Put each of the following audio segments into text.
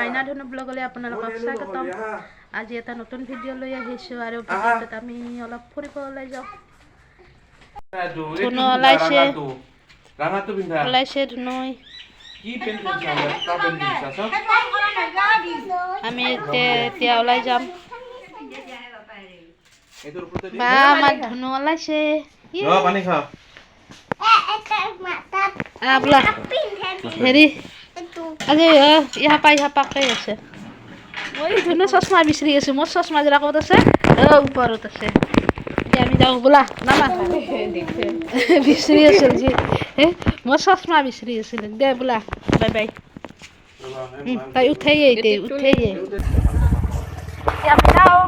মাইনা ধনু ব্লগলৈ আপোনালোকক স্বাগতম। আজি এটা নতুন ভিডিঅ' লৈ আহিছোঁ আৰু ভিডিঅ'টোত আমি অলপ ফুৰিব ওলাই যাওঁ। ধুনু ওলাইছে ধুনুই। আমি এতিয়া ওলাই যাম। বা আমাৰ ধুনু ওলাইছে। বোলা হেৰি আজি ইহা পাকৈ আছে। মই ধুনু চশমা বিচাৰি আছো। মোৰ চশমা যোৰা ক'ত আছে? ওপৰত আছে। এতিয়া আমি যাওঁ বোলা নামা বিচাৰি আছিল যি মই চশমা বিচাৰি আছিলো দে বোলা। Bye bye. তাই উঠাই আমি যাওঁ।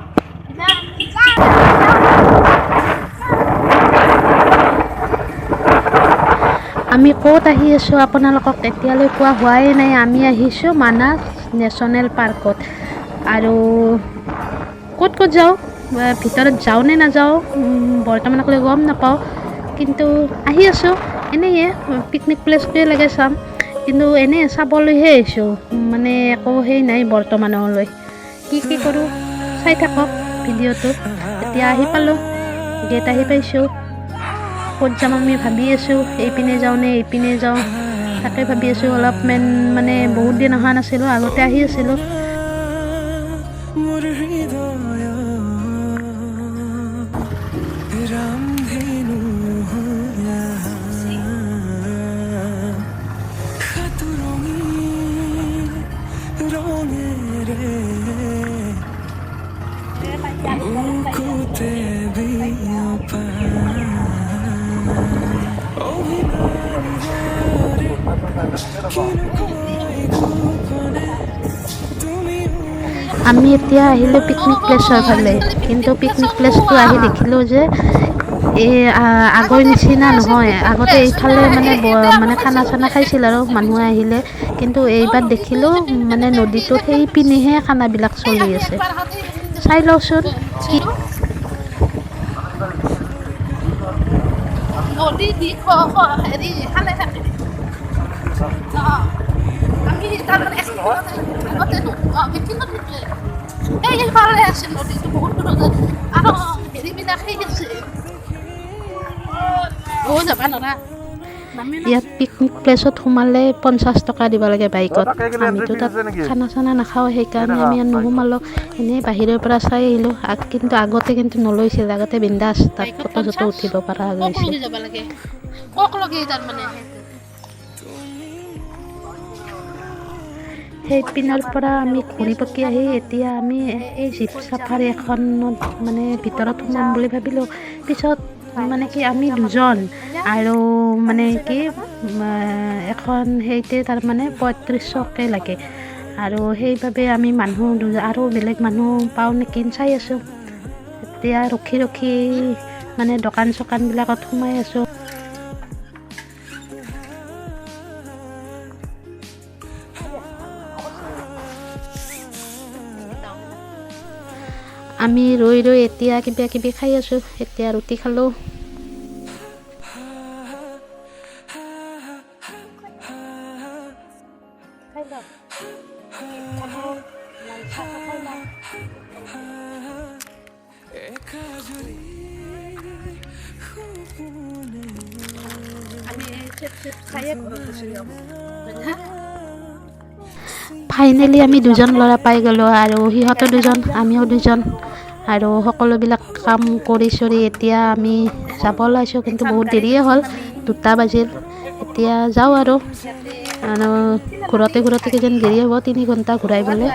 আমি ক'ত আহি আছোঁ আপোনালোকক এতিয়ালৈ কোৱা হোৱাই নাই। আমি আহিছোঁ মানাহ নেশ্যনেল পাৰ্কত। আৰু ক'ত যাওঁ, ভিতৰত যাওঁ নে নাযাওঁ বৰ্তমানকলৈ গম নাপাওঁ, কিন্তু আহি আছোঁ এনেয়ে পিকনিক প্লেচটোৱে লাগে চাম। কিন্তু এনেই চাবলৈহে আহিছোঁ, মানে একো সেই নাই বৰ্তমানলৈ। কি কৰোঁ চাই থাকক ভিডিঅ'টো। এতিয়া আহি পালোঁ, গেট আহি পাইছোঁ। ক'ত যাম আমি ভাবি আছোঁ, এইপিনে যাওঁ নে এইপিনে যাওঁ তাকে ভাবি আছোঁ। অলপমান মানে বহুত দিন অহা নাছিলোঁ, আগতে আহি আছিলোঁ। আমি এতিয়া আহিলোঁ পিকনিক প্লেচৰ ফালে, কিন্তু পিকনিক প্লেচটো আহি দেখিলোঁ যে এই আগৰ নিচিনা নহয়। আগতে এইফালে মানে খানা চানা খাইছিল আৰু মানুহে আহিলে, কিন্তু এইবাৰ দেখিলোঁ মানে নদীটোত সেই পিনেহে খানাবিলাক চলি আছে। চাই লওঁচোন কি নদী দি হেৰি খালে থাকে। আমি তাৰমানে এইফালে আছে নদীটো বহুত দূৰত আৰু হেৰিবিলাক সেই আছে। যাবা নৰা। ইয়াত পিকনিক প্লেচত সোমালে 50 টকা দিব লাগে বাইকত। আমিতো তাত খানা চানা নাখাওঁ, সেইকাৰণে আমি ইয়াত নোসোমালোঁ। এনেই বাহিৰৰ পৰা চাই আহিলোঁ। কিন্তু আগতে নলৈছিল। আগতে বিন্দাছ তাত ফটো চটো উঠিব পৰা গৈছিল। সেই পিনৰ পৰা আমি ঘূৰি পকি আহি এতিয়া আমি এই জীপ চাফাৰী এখনত মানে ভিতৰত সোমাম বুলি ভাবিলোঁ। পিছত মানে কি আমি দুজন আৰু মানে কি এখন সেইতে তাৰমানে 3500কে লাগে, আৰু সেইবাবে আমি মানুহ আৰু বেলেগ মানুহ পাওঁ নেকি চাই আছোঁ। এতিয়া ৰখি মানে দোকান চোকানবিলাকত সোমাই আছোঁ। আমি ৰৈ এতিয়া কিবা কিবি খাই আছোঁ। এতিয়া ৰুটি খালোঁ। ফাইনেলি আমি দুজন ল'ৰা পাই গ'লোঁ, আৰু সিহঁতো দুজন আমিও দুজন, আৰু সকলোবিলাক কাম কৰি এতিয়া আমি যাব ওলাইছোঁ। কিন্তু বহুত দেৰিয়ে হ'ল, 2টা বাজিল। এতিয়া যাওঁ আৰু ঘূৰোতে কিজানি দেৰি হ'ব, 3 ঘণ্টা ঘূৰাই বোলে।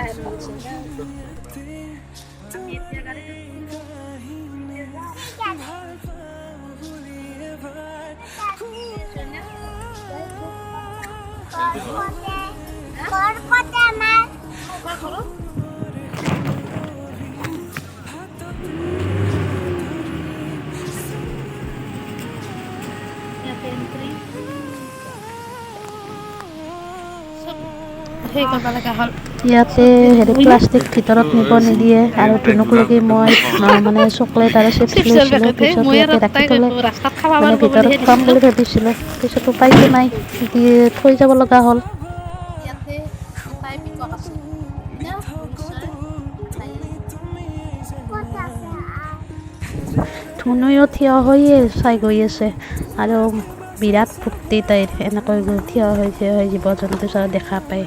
ইয়াতে হেৰি প্লাষ্টিক ভিতৰত নিব নিদিয়ে, আৰু ধুনুকলৈকে মই মানে চকলেট আৰু চিপছ লৈছিলোঁ। পিছত ইয়াতে ৰাখি থ'লে, মানে ভিতৰত খুৱাম বুলি ভাবিছিলোঁ। পিছত উপায়টো নাই, থৈ যাব লগা হ'ল। ধুনুও থিয় হৈয়ে চাই গৈ আছে আৰু বিৰাট ফূৰ্তি তাইৰ এনেকৈ থিয় হৈ জীৱ জন্তু চব দেখা পায়।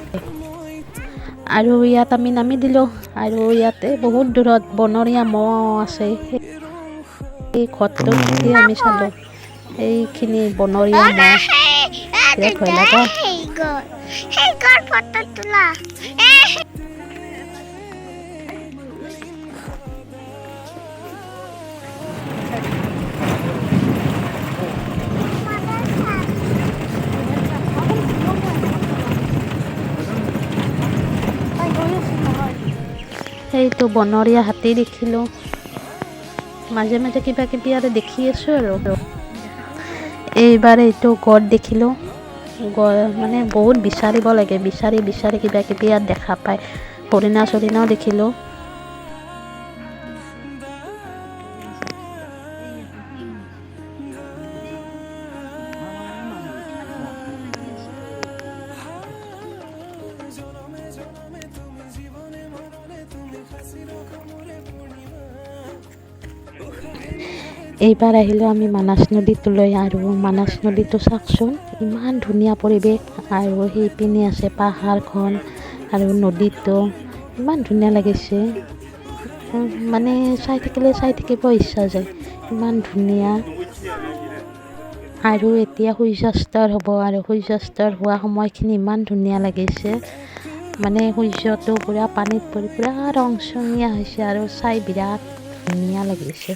আৰু ইয়াত আমি নামি দিলোঁ আৰু ইয়াতে বহুত দূৰত বনৰীয়া ম'হ আছে। এই ঘৰটো উঠি আমি চালোঁ এইখিনি বনৰীয়া ম'হ বিৰাট ভয় লগা। সেইটো বনৰীয়া হাতী দেখিলোঁ, মাজে মাজে কিবা কিবি আৰু দেখি আছোঁ আৰু এইবাৰ এইটো গড় দেখিলোঁ। গড় মানে বহুত বিচাৰিব লাগে, বিচাৰি কিবা কিবি ইয়াত দেখা পায়। হৰিণা চৰিণাও দেখিলোঁ। এইবাৰ আহিলোঁ আমি মানাস নদীটোলৈ আৰু মানাস নদীটো চাওকচোন, ইমান ধুনীয়া পৰিৱেশ আৰু সেইপিনে আছে পাহাৰখন আৰু নদীটো ইমান ধুনীয়া লাগিছে। মানে চাই থাকিব ইচ্ছা যায়, ইমান ধুনীয়া। আৰু এতিয়া সূৰ্যাস্তৰ হ'ব আৰু সূৰ্যাস্তৰ হোৱা সময়খিনি ইমান ধুনীয়া লাগিছে। মানে সূৰ্যটো পূৰা পানীত পৰি পূৰা ৰংচঙীয়া হৈছে আৰু চাই বিৰাট ধুনীয়া লাগিছে।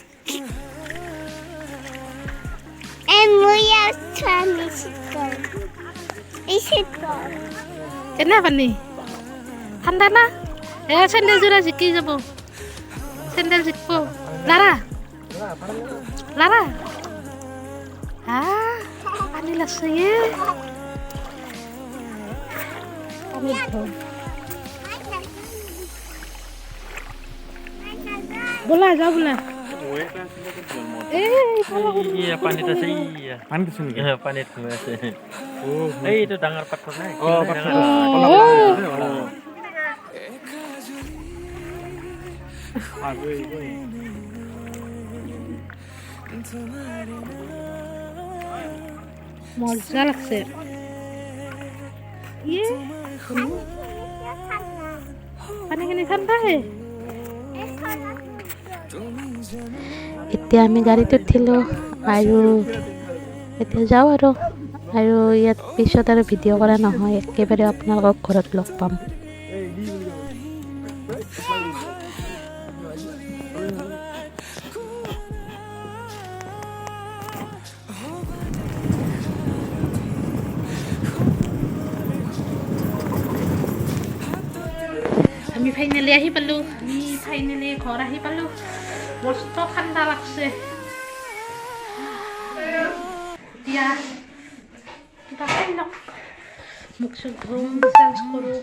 কেনে পানী ঠাণ্ডা না? চেণ্ডেলযোৰা জিকি যাব, চেণ্ডেল জিকিব। লাৰা পানী লাগছে বোলা যাও বোলা। পানীত আছে, পানীত সোমাই আছে। এইটো ডাঙৰ পাথৰ নাই, মজা লাগছে। পানীখিনি ঠাণ্ডাই। এতিয়া আমি গাড়ীত উঠিলোঁ আৰু এতিয়া যাওঁ আৰু ইয়াত পিছত আৰু ভিডিঅ' কৰা নহয়, একেবাৰে আপোনালোকক ঘৰত লগ পাম। আমি ফাইনেলি আহি পালোঁ, ঘৰ আহি পালোঁ। মস্ত ঠাণ্ডা লাগছে। এতিয়া কিবা খাই লওঁ, মুখ চুখ ধুম, চেঞ্জ কৰোঁ।